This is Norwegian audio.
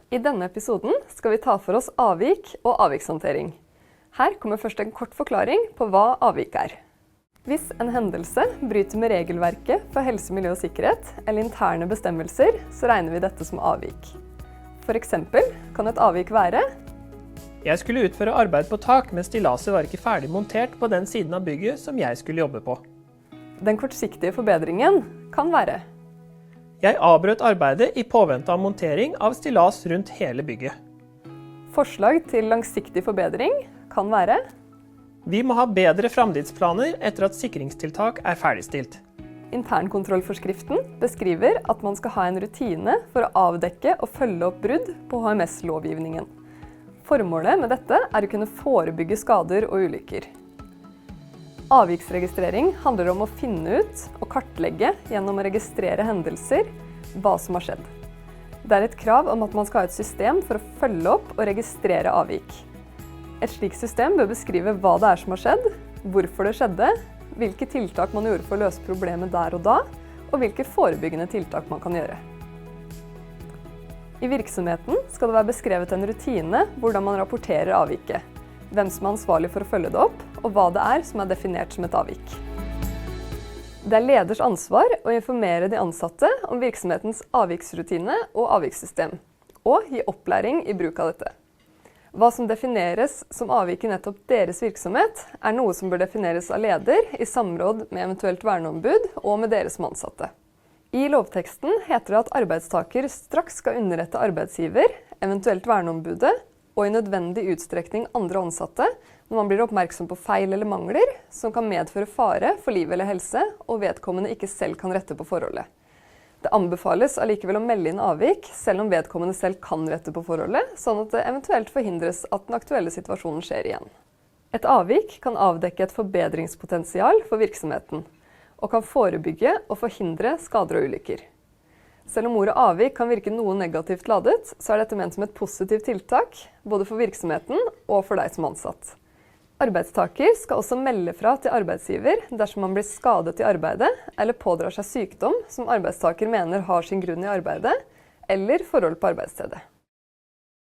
I denne episoden skal vi ta for oss avvik og avvikshåndtering. Her kommer først en kort forklaring på hva avvik er. Hvis en hendelse bryter med regelverket for helse, miljø og sikkerhet eller interne bestemmelser, så regner vi dette som avvik. For eksempel kan et avvik være: Jeg skulle utføre arbeid på tak, men stillaset var ikke ferdig montert på den siden av bygget som jeg skulle jobbe på. Den kortsiktige forbedringen kan være: Jeg avbrøt arbeidet i påvente av montering av stillas rundt hele bygget. Forslag til langsiktig forbedring kan være: Vi må ha bedre framtidsplaner etter at sikringstiltak er ferdigstilt. Internkontrollforskriften beskriver at man skal ha en rutine for å avdekke og følge opp brudd på HMS-lovgivningen. Formålet med dette er å kunne forebygge skader og ulykker. Avviksregistrering handler om å finne ut og kartlegge gjennom å registrere hendelser hva som har skjedd. Det er et krav om at man skal ha et system for å følge opp og registrere avvik. Et slikt system bør beskrive hva det er som har skjedd, hvorfor det skjedde, hvilke tiltak man gjorde for å løse problemet der og da, og hvilke forebyggende tiltak man kan gjøre. I virksomheten skal det være beskrevet en rutine hvordan man rapporterer avviket, hvem som er ansvarlig for å følge det opp, og hva det er som er definert som et avvik. Det er leders ansvar å informere de ansatte om virksomhetens avviksrutine og avvikssystem, og gi opplæring i bruk av dette. Hva som defineres som avvik i nettopp deres virksomhet, er noe som bør defineres av leder i samråd med eventuelt verneombud og med dere som ansatte. I lovteksten heter det at arbeidstaker straks skal underrette arbeidsgiver, eventuelt verneombudet, og i nødvendig utstrekning andre ansatte når man blir oppmerksom på feil eller mangler som kan medføre fare for liv eller helse, og vedkommende ikke selv kan rette på forholdet. Det anbefales allikevel å melde inn avvik, selv om vedkommende selv kan rette på forholdet, sånn at det eventuelt forhindres at den aktuelle situasjonen skjer igjen. Et avvik kan avdekke et forbedringspotensial for virksomheten, og kan forebygge og forhindre skader og ulykker. Selv om ordet avvik kan virke noe negativt ladet, så er dette ment som et positivt tiltak, både for virksomheten og for deg som ansatt. Arbeidstaker skal også melde fra til arbeidsgiver dersom man blir skadet i arbeidet eller pådrar seg sykdom som arbeidstaker mener har sin grunn i arbeidet eller forhold på arbeidsstedet.